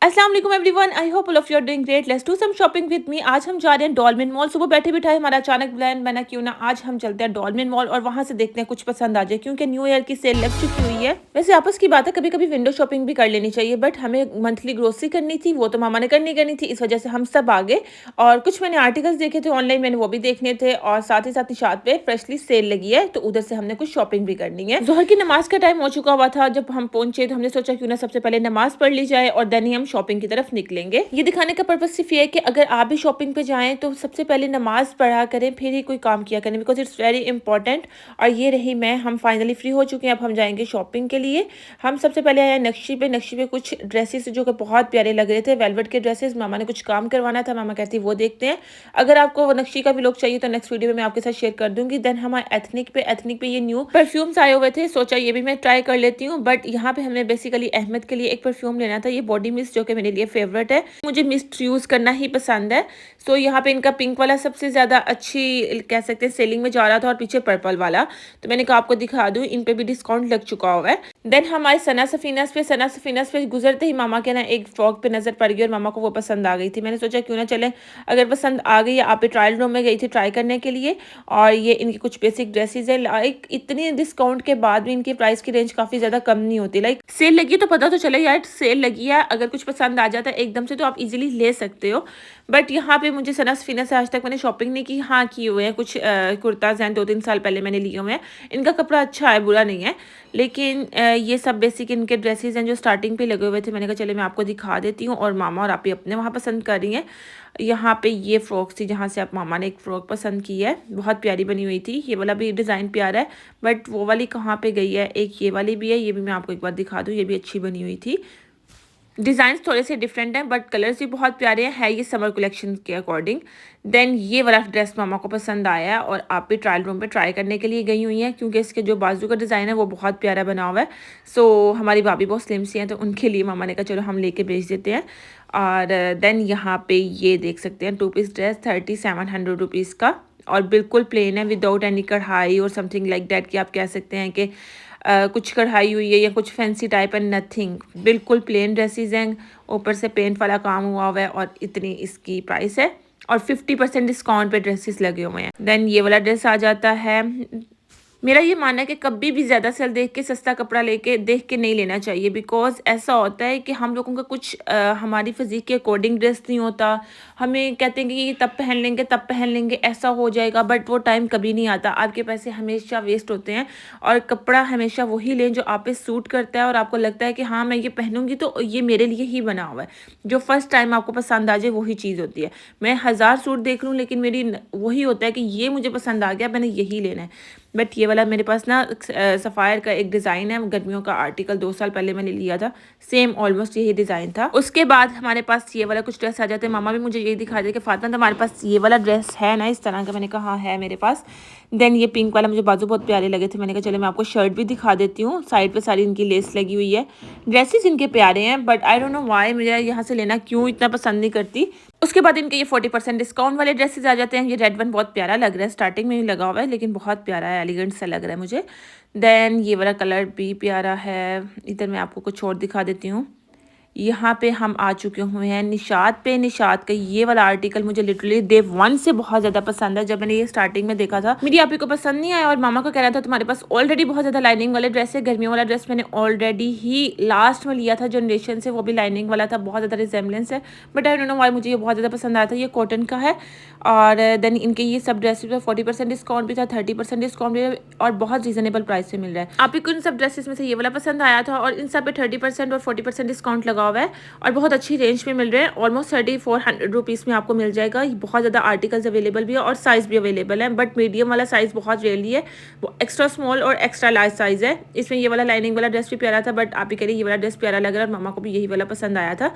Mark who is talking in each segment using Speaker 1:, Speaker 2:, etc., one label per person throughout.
Speaker 1: अस्सलाम वालेकुम everyone, I hope all of you are doing great. Let's do some shopping with me. आज हम जा रहे हैं डॉल्मेन मॉल। सुबह बैठे बिठाए हमारा अचानक प्लान बना क्यों ना आज हम चलते हैं डॉल्मेन मॉल और वहां से देखते हैं कुछ पसंद आ जाए, क्योंकि न्यू ईयर की सेल लग चुकी हुई है। वैसे आपस की बात है, कभी कभी विंडो शॉपिंग भी कर लेनी चाहिए, बट हमें मंथली ग्रोसरी करनी थी, वो तो मामा ने करनी थी, इस वजह से हम सब आ गए। और कुछ मैंने आर्टिकल्स देखे थे ऑनलाइन, मैंने वो भी देखने थे, और साथ ही निशात पे फ्रेशली सेल लगी है, तो उधर से हमने कुछ शॉपिंग भी करनी है। जोहर की नमाज का टाइम हो चुका हुआ था जब हम पहुंचे, तो हमने सोचा क्यों ना सबसे पहले नमाज पढ़ ली जाए और देन ही हम शॉपिंग की तरफ निकलेंगे। ये दिखाने का पर्पज सिर्फ ये है कि अगर आप भी शॉपिंग पे जाएं तो सबसे पहले नमाज पढ़ा करें, फिर ही कोई काम किया करें, बिकॉज इट्स वेरी इंपॉर्टेंट। और ये रही मैं, हम फाइनली फ्री हो चुके हैं, अब हम जाएंगे शॉपिंग के लिए। हम सबसे पहले आए नक्शी पे कुछ ड्रेसेस जो कि बहुत प्यारे लग रहे थे, वेलवेट के ड्रेसेस। मामा ने कुछ काम करवाना था, मामा कहती वो देखते हैं। अगर आपको वो नक्शी का भी लुक चाहिए तो नेक्स्ट वीडियो में मैं आपके साथ शेयर कर दूंगी। देन हमारे एथनिक पे ये न्यू परफ्यूम्स आए हुए थे, सोचा ये भी मैं ट्राई कर लेती हूँ। बट यहाँ पे हमें बेसिकली अहमद के लिए एक परफ्यूम लेना था, ये बॉडी मिस्ट, जो कि मेरे लिए फेवरेट है, मुझे मिस्ट यूज करना ही पसंद है। सो यहाँ पे इनका पिंक वाला सबसे ज्यादा अच्छी कह सकते हैं सेलिंग में जा रहा था, और पीछे पर्पल वाला, तो मैंने कहा आपको दिखा दूं, इन पे भी डिस्काउंट लग चुका हुआ है। देन हमारे सना सफीनस पे गुजरते ही मामा के ना एक फ्रॉक पे नजर पड़ गई, और मामा को वो पसंद आ गई थी। मैंने सोचा क्यों ना चले, अगर पसंद आ गई, आप ट्रायल रूम में गई थी ट्राई करने के लिए। और ये इनकी कुछ बेसिक ड्रेसेस है, लाइक इतनी डिस्काउंट के बाद भी इनकी प्राइस की रेंज काफी ज्यादा कम नहीं होती। लाइक सेल लगी तो पता तो चले यार सेल लगी है, अगर कुछ पसंद आ जाता है एकदम से तो आप इजीली ले सकते हो। बट यहाँ पे मुझे सना सफीना से आज तक मैंने शॉपिंग नहीं की। हाँ, किए हुए हैं कुछ कुर्ताज हैं, 2-3 साल पहले मैंने लिए हुए हैं। इनका कपड़ा अच्छा है, बुरा नहीं है, लेकिन ये सब बेसिक इनके ड्रेसेस हैं जो स्टार्टिंग पे लगे हुए थे। मैंने कहा चले मैं आपको दिखा देती हूँ, और मामा और आप ही अपने वहाँ पसंद कर रही हैं। यहाँ पे ये फ्रॉक थी जहाँ से आप मामा ने एक फ़्रॉक पसंद की है, बहुत प्यारी बनी हुई थी। ये वाला भी डिज़ाइन प्यारा है, बट वो वाली कहाँ पे गई है, एक ये वाली भी है, ये भी मैं आपको एक बार दिखा दूँ, ये भी अच्छी बनी हुई थी। डिज़ाइन थोड़े से डिफरेंट हैं, बट कलर्स भी बहुत प्यारे हैं, है ये समर कलेक्शन के अकॉर्डिंग। देन ये वाला ड्रेस मामा को पसंद आया है, और आप भी ट्रायल रूम पे ट्राई करने के लिए गई हुई हैं, क्योंकि इसके जो बाजू का डिज़ाइन है वो बहुत प्यारा बना हुआ है। सो हमारी भाभी बहुत स्लिम सी हैं, तो उनके लिए मामा ने कहा चलो हम लेके भेज देते हैं। और देन यहाँ पे ये देख सकते हैं 2 पीस ड्रेस 3700 रुपीज़ का, और बिल्कुल प्लेन है, विदाउट एनी कढ़ाई और समथिंग लाइक डैट, कि आप कह सकते हैं कि कुछ कढ़ाई हुई है या कुछ फैंसी टाइप है, नथिंग, बिल्कुल प्लेन ड्रेसेस हैं, ऊपर से पेंट वाला काम हुआ हुआ है, और इतनी इसकी प्राइस है, और 50% डिस्काउंट पे ड्रेसेस लगे हुए हैं। देन ये वाला ड्रेस आ जाता है। मेरा ये मानना है कि कभी भी ज़्यादा सेल देख के सस्ता कपड़ा देख के नहीं लेना चाहिए, बिकॉज ऐसा होता है कि हम लोगों का कुछ हमारी फिजिक के अकॉर्डिंग ड्रेस नहीं होता। हमें कहते हैं कि ये तब पहन लेंगे ऐसा हो जाएगा, बट वो टाइम कभी नहीं आता। आपके पैसे हमेशा वेस्ट होते हैं, और कपड़ा हमेशा वही लें जो आप पे सूट करता है, और आपको लगता है कि हाँ मैं ये पहनूंगी तो ये मेरे लिए ही बना हुआ है। जो फर्स्ट टाइम आपको पसंद आ जाए वही चीज़ होती है। मैं 1000 सूट देख लूँ, लेकिन मेरी वही होता है कि ये मुझे पसंद आ गया, मैंने यही लेना है। बट ये वाला मेरे पास ना सफ़ायर का एक डिज़ाइन है, गर्मियों का आर्टिकल 2 साल पहले मैंने लिया था, सेम ऑलमोस्ट यही डिज़ाइन था। उसके बाद हमारे पास ये वाला कुछ ड्रेस आ जाते हैं। मामा भी मुझे यही दिखा दे कि फातिमा तुम्हारे पास ये वाला ड्रेस है ना इस तरह का, मैंने कहा हाँ है मेरे पास। देन ये पिंक वाला मुझे बाजू बहुत प्यारे लगे थे, मैंने कहा चलो मैं आपको शर्ट भी दिखा देती हूँ। साइड पे सारी इनकी लेस लगी हुई है, ड्रेसेस इनके प्यारे हैं, but I don't know why मुझे यहाँ से लेना क्यों इतना पसंद नहीं करती। उसके बाद इनके ये 40% डिस्काउंट वाले ड्रेसेस आ जाते हैं। ये रेड वन बहुत प्यारा लग रहा है, स्टार्टिंग में ही लगा हुआ है, लेकिन बहुत प्यारा है, एलिगेंट सा लग रहा है मुझे। देन ये वाला कलर भी प्यारा है। इधर मैं आपको कुछ और दिखा देती हूँ। यहाँ पे हम आ चुके हुए हैं निशात पे। निशात का ये वाला आर्टिकल मुझे लिटरली डे 1 से बहुत ज़्यादा पसंद है। जब मैंने ये स्टार्टिंग में देखा था, मेरी आपी को पसंद नहीं आया, और मामा को कह रहा था तुम्हारे पास ऑलरेडी बहुत ज़्यादा लाइनिंग वाले ड्रेस है। गर्मियों वाला ड्रेस मैंने ऑलरेडी ही लास्ट में लिया था जनरेशन से, वो भी लाइनिंग वाला था, बहुत ज़्यादा रिजेम्बलेंस है, but I don't know why मुझे ये बहुत ज़्यादा पसंद आया था। ये कॉटन का है, और देन इनके ये सब ड्रेसेस पर 40% डिस्काउंट भी था, 30% डिस्काउंट भी, और बहुत रीजनेबल प्राइस से मिल रहा है। आपी को इन सब ड्रेसेस में से ये वाला पसंद आया था, और इन सब पे 30% और 40% डिस्काउंट लगा हुआ है, और बहुत अच्छी रेंज में मिल रहे हैं। ऑलमोस्ट 3400 रुपीज़ में आपको मिल जाएगा। बहुत ज़्यादा आर्टिकल्स अवेलेबल भी है, और साइज़ भी अवेलेबल है, बट मीडियम वाला साइज़ बहुत रेयरली है, वो एक्स्ट्रा स्मॉल और एक्स्ट्रा लार्ज साइज़ है। इसमें ये वाला लाइनिंग वाला ड्रेस भी प्यारा था, बट आप ही कह रही ये वाला ड्रेस प्यारा लग रहा है, और मामा को भी यही वाला पसंद आया था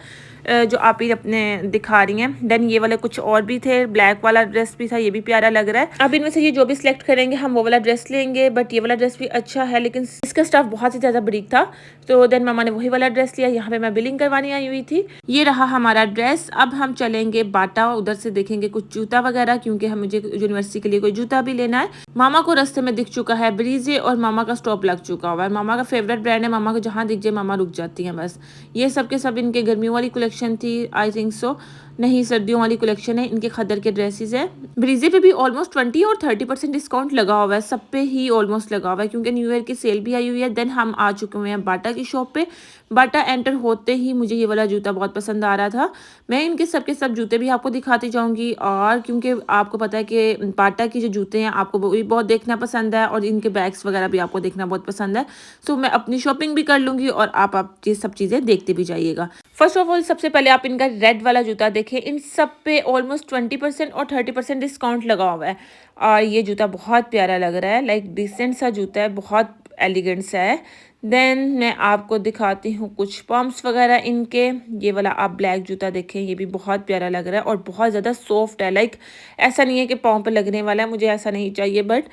Speaker 1: जो आप ही अपने दिखा रही हैं। देन ये वाले कुछ और भी थे, ब्लैक वाला ड्रेस भी था, ये भी प्यारा लग रहा है। अब इनमें से ये जो भी सिलेक्ट करेंगे हम वो वाला ड्रेस लेंगे, बट ये वाला ड्रेस भी अच्छा है, लेकिन इसका स्टफ बहुत ही ज़्यादा बारीक था, तो देन मामा ने वही वाला ड्रेस लिया। यहाँ पे मैं बिलिंग करवाने आई हुई थी। ये रहा हमारा ड्रेस। अब हम चलेंगे बाटा, उधर से देखेंगे कुछ जूता वगैरह, क्योंकि हम मुझे यूनिवर्सिटी के लिए कोई जूता भी लेना है। मामा को रास्ते में दिख चुका है ब्रीजे और मामा का स्टॉप लग चुका हुआ है। मामा का फेवरेट ब्रांड है, मामा को जहाँ दिख जाए मामा रुक जाती हैं बस। ये सब के सब इनके गर्मियों वाली कलेक्शन थी, आई थिंक सो। नहीं, सर्दियों वाली कलेक्शन है, इनके खदर के ड्रेसेस है। ब्रीजे पे भी ऑलमोस्ट 20 और 30% डिस्काउंट लगा हुआ है, सब पे ही ऑलमोस्ट लगा हुआ है, क्योंकि न्यू ईयर की सेल भी आई हुई है। देन हम आ चुके हुए हैं बाटा की शॉप पे। बाटा एंटर होते ही मुझे ये वाला जूता बहुत पसंद आ रहा था। मैं इनके सबके सब जूते भी आपको दिखाती जाऊंगी, और क्योंकि आपको पता है कि बाटा की जो जूते हैं आपको वो भी बहुत देखना पसंद है, और इनके बैग्स वगैरह भी आपको देखना बहुत पसंद है। सो मैं अपनी शॉपिंग भी कर लूंगी और आप ये सब चीज़ें देखते भी जाइएगा। फर्स्ट ऑफ ऑल सबसे पहले आप इनका रेड वाला जूता देखें। इन सब पे ऑलमोस्ट 20% और 30% डिस्काउंट लगा हुआ है, और ये जूता बहुत प्यारा लग रहा है। लाइक डिसेंट सा जूता है, बहुत एलिगेंट सा है। देन मैं आपको दिखाती हूँ कुछ पम्प्स वगैरह इनके। ये वाला आप ब्लैक जूता देखें, ये भी बहुत प्यारा लग रहा है और बहुत ज़्यादा सॉफ्ट है। लाइक ऐसा नहीं है कि पाँव पे लगने वाला है, मुझे ऐसा नहीं चाहिए। बट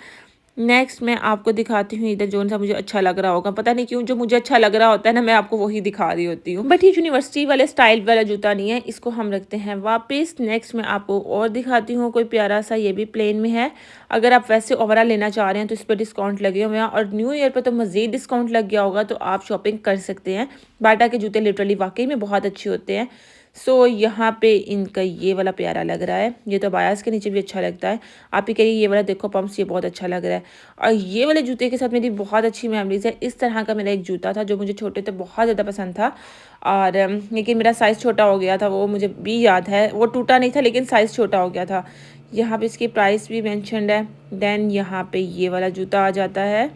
Speaker 1: नेक्स्ट मैं आपको दिखाती हूँ इधर जोन सा मुझे अच्छा लग रहा होगा, पता नहीं क्यों जो मुझे अच्छा लग रहा होता है ना, मैं आपको वही दिखा रही होती हूँ। बट ये यूनिवर्सिटी वाले स्टाइल वाला जूता नहीं है, इसको हम रखते हैं वापस। नेक्स्ट मैं आपको और दिखाती हूँ कोई प्यारा सा, ये भी प्लेन में है। अगर आप वैसे ओवरऑल लेना चाह रहे हैं तो इस पर डिस्काउंट लगे हुए हैं, और न्यू ईयर पर तो मज़ीद डिस्काउंट लग गया होगा, तो आप शॉपिंग कर सकते हैं। बाटा के जूते लिटरली वाकई में बहुत अच्छे होते हैं। सो यहाँ पे इनका ये वाला प्यारा लग रहा है, ये तो बायास के नीचे भी अच्छा लगता है। आप ही कहिए ये वाला देखो पम्प्स, ये बहुत अच्छा लग रहा है। और ये वाले जूते के साथ मेरी बहुत अच्छी मेमोरीज है। इस तरह का मेरा एक जूता था जो मुझे छोटे थे बहुत ज़्यादा पसंद था, और लेकिन मेरा साइज़ छोटा हो गया था, वो मुझे भी याद है। वो टूटा नहीं था लेकिन साइज़ छोटा हो गया था। यहाँ पे इसकी प्राइस भी मैंशनड है। देन यहाँ पे ये वाला जूता आ जाता है,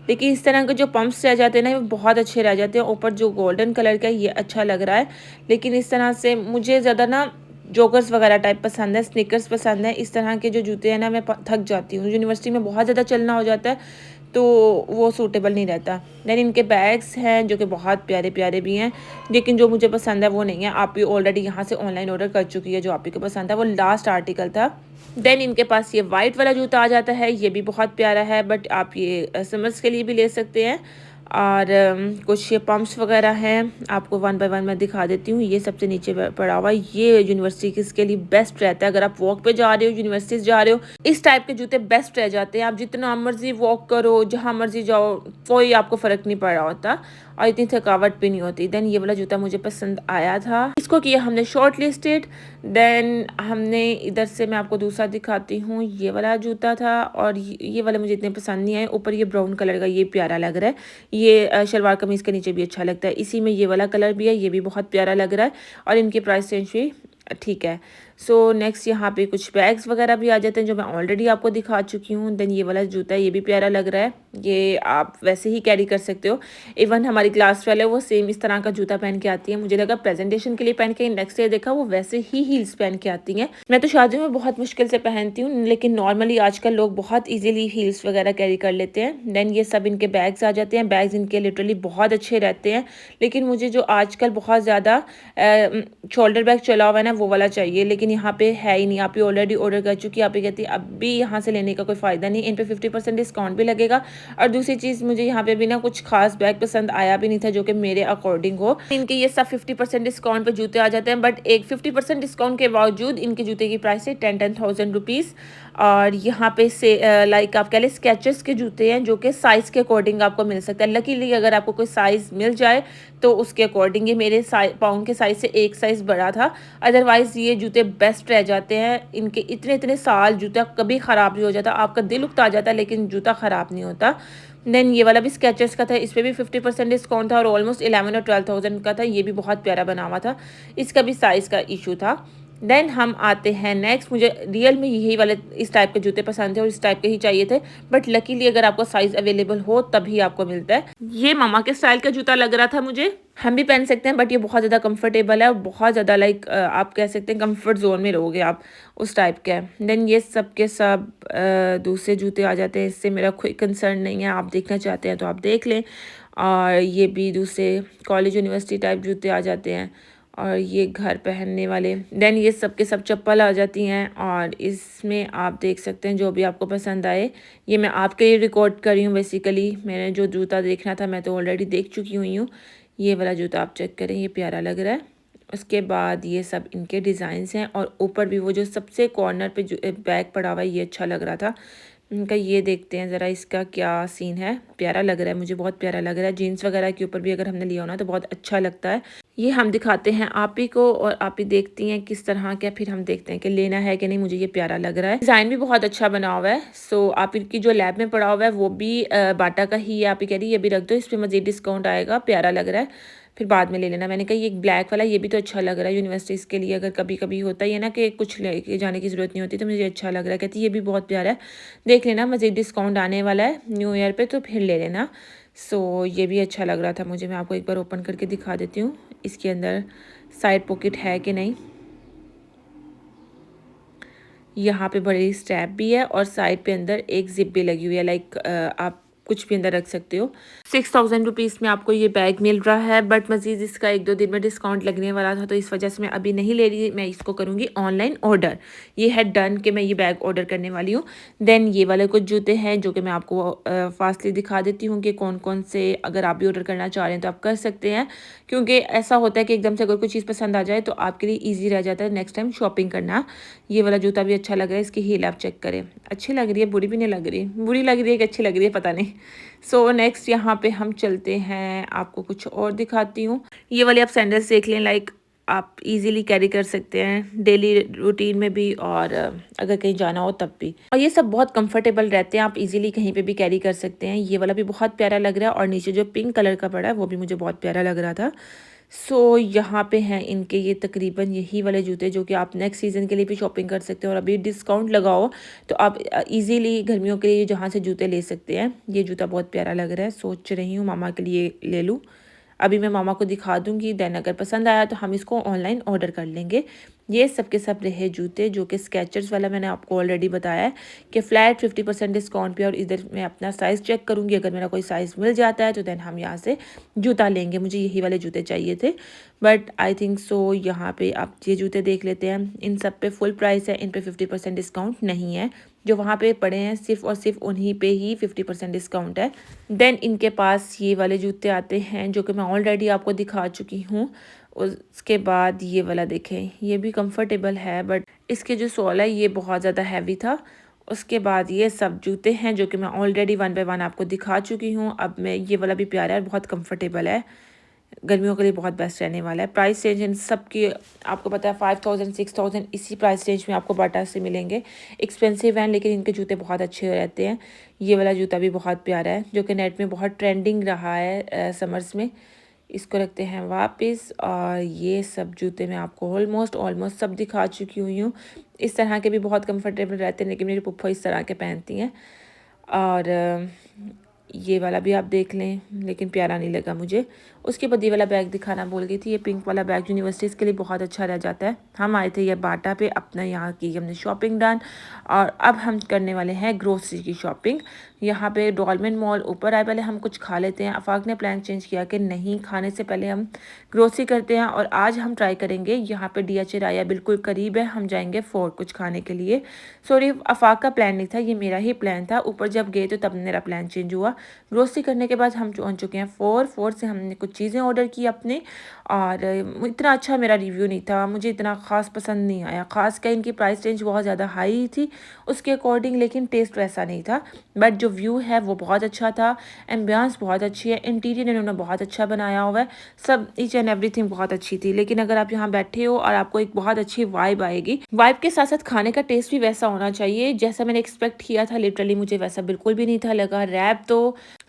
Speaker 1: लेकिन इस तरह के जो पम्प्स रह जाते हैं ना, वो बहुत अच्छे रह जाते हैं। ऊपर जो गोल्डन कलर का है ये अच्छा लग रहा है, लेकिन इस तरह से मुझे ज़्यादा ना जॉगर्स वगैरह टाइप पसंद है, स्निकर्स पसंद है। इस तरह के जो जूते हैं ना, मैं थक जाती हूँ। यूनिवर्सिटी में बहुत ज़्यादा चलना हो जाता है तो वो सूटेबल नहीं रहता। देन इनके बैग्स हैं जो कि बहुत प्यारे प्यारे भी हैं, लेकिन जो मुझे पसंद है वो नहीं है। आप भी ऑलरेडी यहाँ से ऑनलाइन ऑर्डर कर चुकी है, जो आप ही को पसंद है वो लास्ट आर्टिकल था। देन इनके पास ये वाइट वाला जूता आ जाता है, ये भी बहुत प्यारा है, बट आप ये समर्स के लिए भी ले सकते हैं। और कुछ ये पम्प्स वगैरह हैं, आपको वन बाय वन मैं दिखा देती हूँ। ये सबसे नीचे पड़ा हुआ, ये यूनिवर्सिटी के लिए बेस्ट रहता है। अगर आप वॉक पे जा रहे हो, यूनिवर्सिटी जा रहे हो, इस टाइप के जूते बेस्ट रह जाते हैं। आप जितना मर्जी वॉक करो, जहाँ मर्जी जाओ, कोई आपको फ़र्क नहीं पड़ रहा होता, और इतनी थकावट भी नहीं होती। देन ये वाला जूता मुझे पसंद आया था, इसको किया हमने शॉर्ट लिस्टेड। देन हमने इधर से मैं आपको दूसरा दिखाती हूँ, ये वाला जूता था, और ये वाला मुझे इतने पसंद नहीं आए। ऊपर ये ब्राउन कलर का, ये प्यारा लग रहा है। ये शलवार कमीज़ के नीचे भी अच्छा लगता है। इसी में ये वाला कलर भी है, ये भी बहुत प्यारा लग रहा है, और इनकी प्राइस रेंज भी ठीक है। सो नेक्स्ट यहाँ पे कुछ बैग्स वगैरह भी आ जाते हैं जो मैं ऑलरेडी आपको दिखा चुकी हूँ। देन ये वाला जूता है, ये भी प्यारा लग रहा है, ये आप वैसे ही कैरी कर सकते हो। इवन हमारी क्लास वाले वो सेम इस तरह का जूता पहन के आती है, मुझे लगा प्रेजेंटेशन के लिए पहन के, नेक्स्ट डे देखा वो वैसे ही हील्स पहन के आती हैं। मैं तो शादियों में बहुत मुश्किल से पहनती हूँ, लेकिन नॉर्मली आजकल लोग बहुत ईजिली हील्स वगैरह कैरी कर लेते हैं। देन ये सब इनके बैग्स आ जाते हैं, बैग्स इनके लिटरली बहुत अच्छे रहते हैं, लेकिन मुझे जो आजकल बहुत ज़्यादा शोल्डर बैग चला हुआ है ना, वो वाला चाहिए, लेकिन यहाँ पे है ही नहीं। आप ये ऑलरेडी ऑर्डर कर चुकी है, आप ये कहती है अब भी यहाँ से लेने का कोई फ़ायदा नहीं। इन पे 50% डिस्काउंट भी लगेगा, और दूसरी चीज़ मुझे यहाँ पे भी ना कुछ खास बैग पसंद आया भी नहीं था जो कि मेरे अकॉर्डिंग हो। इनके ये सब 50% डिस्काउंट पे जूते आ जाते हैं, बट एक 50% डिस्काउंट के बावजूद इनके जूते की प्राइस है 10,000 रुपीज़। और यहाँ पे से लाइक आप कह लें स्केचर्स के जूते हैं जो कि साइज़ के अकॉर्डिंग आपको मिल सकता है। लकीली अगर आपको कोई साइज़ मिल जाए तो उसके अकॉर्डिंग, ये मेरे पाउंड के साइज़ से एक साइज़ बड़ा था। अदरवाइज़ ये जूते बेस्ट रह जाते हैं। इनके इतने इतने साल जूता कभी ख़राब नहीं हो जाता, आपका दिल उकता जाता है लेकिन जूता ख़राब नहीं होता। देन ये वाला भी स्केचर्स का था, इस पर भी 50% डिस्काउंट था, और ऑलमोस्ट 11 और 12,000 का था। ये भी बहुत प्यारा बना हुआ था, इसका भी साइज़ का इशू था। देन हम आते हैं नेक्स्ट, मुझे रियल में यही वाले इस टाइप के जूते पसंद थे और इस टाइप के ही चाहिए थे, बट लकीली अगर आपको साइज़ अवेलेबल हो तभी आपको मिलता है। ये मामा के स्टाइल का जूता लग रहा था मुझे, हम भी पहन सकते हैं, बट ये बहुत ज़्यादा कंफर्टेबल है और बहुत ज़्यादा लाइक आप कह सकते हैं कंफर्ट जोन में रहोगे आप, उस टाइप का है। देन ये सब के सब दूसरे जूते आ जाते हैं, इससे मेरा कोई कंसर्न नहीं है। आप देखना चाहते हैं तो आप देख लें। और ये भी दूसरे कॉलेज यूनिवर्सिटी टाइप जूते आ जाते हैं, और ये घर पहनने वाले। देन ये सब के सब चप्पल आ जाती हैं, और इसमें आप देख सकते हैं जो भी आपको पसंद आए। ये मैं आपके लिए रिकॉर्ड कर रही हूँ बेसिकली, मैंने जो जूता देखना था मैं तो ऑलरेडी देख चुकी हुई हूँ। ये वाला जूता आप चेक करें, ये प्यारा लग रहा है। उसके बाद ये सब इनके डिज़ाइंस हैं और ऊपर भी वो जो सबसे कॉर्नर पे जो बैग पड़ा हुआ है ये अच्छा लग रहा था इनका। ये देखते हैं ज़रा इसका क्या सीन है। प्यारा लग रहा है, मुझे बहुत प्यारा लग रहा है। जीन्स वगैरह के ऊपर भी अगर हमने लिया हो ना तो बहुत अच्छा लगता है। ये हम दिखाते हैं आप ही को और आप ही देखती हैं किस तरह का, फिर हम देखते हैं कि लेना है कि नहीं। मुझे ये प्यारा लग रहा है, डिज़ाइन भी बहुत अच्छा बना हुआ है। सो आप इनकी जो लैब में पड़ा हुआ है वो भी बाटा का ही है। आप ही कह रही ये भी रख दो, इस पर मज़ीद डिस्काउंट आएगा, प्यारा लग रहा है, फिर बाद में ले लेना। मैंने कहा ये एक ब्लैक वाला ये भी तो अच्छा लग रहा है यूनिवर्सिटीज़ के लिए, अगर कभी कभी होता ही है ना कि कुछ लेके जाने की ज़रूरत नहीं होती, तो मुझे अच्छा लग रहा है। कहती ये भी बहुत प्यारा है, देख लेना मज़ीद डिस्काउंट आने वाला है न्यू ईयर पे, तो फिर ले लेना। सो ये भी अच्छा लग रहा था मुझे। मैं आपको एक बार ओपन करके दिखा देती हूँ इसके अंदर साइड पॉकेट है कि नहीं। यहाँ पे बड़ी स्ट्रैप भी है और साइड पे अंदर एक जिप भी लगी हुई है, लाइक आप कुछ भी अंदर रख सकते हो। 6000 रुपीज़ में आपको ये बैग मिल रहा है, बट मज़ीद इसका 1-2 दिन में डिस्काउंट लगने वाला था, तो इस वजह से मैं अभी नहीं ले रही। मैं इसको करूँगी ऑनलाइन ऑर्डर। ये है डन कि मैं ये बैग ऑर्डर करने वाली हूँ। देन ये वाले कुछ जूते हैं जो कि मैं आपको फास्टली दिखा देती हूँ कि कौन कौन से, अगर आप भी ऑर्डर करना चाह रहे हैं तो आप कर सकते हैं, क्योंकि ऐसा होता है कि एकदम से अगर कोई चीज़ पसंद आ जाए तो आपके लिए ईजी रह जाता है नेक्स्ट टाइम शॉपिंग करना। ये वाला जूता भी अच्छा लग रहा है, इसकी हील आप चेक करें, अच्छी लग रही है, बुरी भी नहीं लग रही, बुरी लग रही है कि अच्छी लग रही है पता नहीं। सो नेक्स्ट यहाँ पे हम चलते हैं, आपको कुछ और दिखाती हूँ। ये वाले आप सैंडल्स देख लें, लाइक आप इजीली कैरी कर सकते हैं डेली रूटीन में भी और अगर कहीं जाना हो तब भी। और ये सब बहुत कंफर्टेबल रहते हैं, आप इजीली कहीं पे भी कैरी कर सकते हैं। ये वाला भी बहुत प्यारा लग रहा है और नीचे जो पिंक कलर का पड़ा है वो भी मुझे बहुत प्यारा लग रहा था। सो यहाँ पे हैं इनके ये तकरीबन यही वाले जूते जो कि आप नेक्स्ट सीज़न के लिए भी शॉपिंग कर सकते हो और अभी डिस्काउंट लगाओ तो आप इजीली गर्मियों के लिए जहाँ से जूते ले सकते हैं। ये जूता बहुत प्यारा लग रहा है, सोच रही हूँ मामा के लिए ले लूँ। अभी मैं मामा को दिखा दूंगी, देन अगर पसंद आया तो हम इसको ऑनलाइन ऑर्डर कर लेंगे। ये सब के सब रहे जूते जो कि स्केचर्स वाला मैंने आपको ऑलरेडी बताया है कि फ्लैट 50% डिस्काउंट पे, और इधर मैं अपना साइज़ चेक करूँगी, अगर मेरा कोई साइज़ मिल जाता है तो देन हम यहाँ से जूता लेंगे। मुझे यही वाले जूते चाहिए थे, बट आई थिंक सो यहाँ पे आप ये जूते देख लेते हैं। इन सब पे फुल प्राइस है, इन पे 50% डिस्काउंट नहीं है। जो वहाँ पे पड़े हैं सिर्फ और सिर्फ उन्हीं पे ही 50% डिस्काउंट है। देन इनके पास ये वाले जूते आते हैं जो कि मैं ऑलरेडी आपको दिखा चुकी हूँ। उसके बाद ये वाला देखें, ये भी कंफर्टेबल है बट इसके जो सोल है ये बहुत ज़्यादा हैवी था। उसके बाद ये सब जूते हैं जो कि मैं ऑलरेडी 1 बाय 1 आपको दिखा चुकी हूँ। अब मैं ये वाला भी प्यारा है, बहुत कंफर्टेबल है, गर्मियों के लिए बहुत बेस्ट रहने वाला है। प्राइस रेंज इन सब की आपको पता है 5000 6000 इसी प्राइस रेंज में आपको बाटा से मिलेंगे। एक्सपेंसिव हैं लेकिन इनके जूते बहुत अच्छे रहते हैं। ये वाला जूता भी बहुत प्यारा है जो कि नेट में बहुत ट्रेंडिंग रहा है समर्स में। इसको रखते हैं वापस, और ये सब जूते मैं आपको ऑलमोस्ट सब दिखा चुकी हुई हूँ। इस तरह के भी बहुत कंफर्टेबल रहते हैं लेकिन मेरी पुप्पा इस तरह के पहनती हैं। और ये वाला भी आप देख लें लेकिन प्यारा नहीं लगा मुझे। उसके बाद ये वाला बैग दिखाना भूल गई थी। ये पिंक वाला बैग यूनिवर्सिटीज़ के लिए बहुत अच्छा रह जाता है। हम आए थे ये बाटा पे, अपना यहाँ की हमने शॉपिंग डन और अब हम करने वाले हैं ग्रोसरी की शॉपिंग। यहाँ पे डॉलमेन मॉल ऊपर आए, पहले हम कुछ खा लेते हैं। आफाक ने प्लान चेंज किया कि नहीं, खाने से पहले हम ग्रोसरी करते हैं और आज हम ट्राई करेंगे। यहाँ पे DH राया बिल्कुल करीब है, हम जाएंगे फोर्ट कुछ खाने के लिए। सॉरी, आफाक का प्लान नहीं था, ये मेरा ही प्लान था। ऊपर जब गए तो तब मेरा प्लान चेंज हुआ। ग्रोसरी करने के बाद हम पहुँच चुके हैं फोर्ट से हमने कुछ चीज़ें ऑर्डर की अपने, और इतना अच्छा मेरा रिव्यू नहीं था, मुझे इतना ख़ास पसंद नहीं आया। ख़ास कर इनकी प्राइस रेंज बहुत ज़्यादा हाई थी उसके अकॉर्डिंग, लेकिन टेस्ट वैसा नहीं था। बट जो व्यू है वो बहुत अच्छा था, एम्बियंस बहुत अच्छी है, इंटीरियर इन्होंने बहुत अच्छा बनाया हुआ है, सब ईच एंड एवरीथिंग बहुत अच्छी थी। लेकिन अगर आप यहाँ बैठे हो और आपको एक बहुत अच्छी वाइब आएगी, वाइब के साथ साथ खाने का टेस्ट भी वैसा होना चाहिए जैसा मैंने एक्सपेक्ट किया था। लिटरली मुझे वैसा बिल्कुल भी नहीं था लगा। रैप तो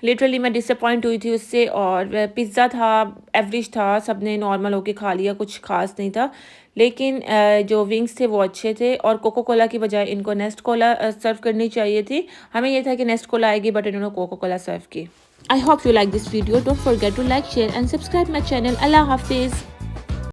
Speaker 1: लिटरली मैं डिसअपॉइंट हुई थी उससे, और पिज़्ज़ा था एवरेज था, सबने नॉर्मल होके खा लिया, कुछ खास नहीं था। लेकिन जो विंग्स थे वो अच्छे थे, और कोको कोला की बजाय इनको नेस्ट कोला सर्व करनी चाहिए थी। हमें ये था कि नेस्ट कोला आएगी बट इन्होंने कोको कोला सर्व की। I hope you like this video, don't forget to like, share and subscribe my channel. अल्लाह हाफिज़।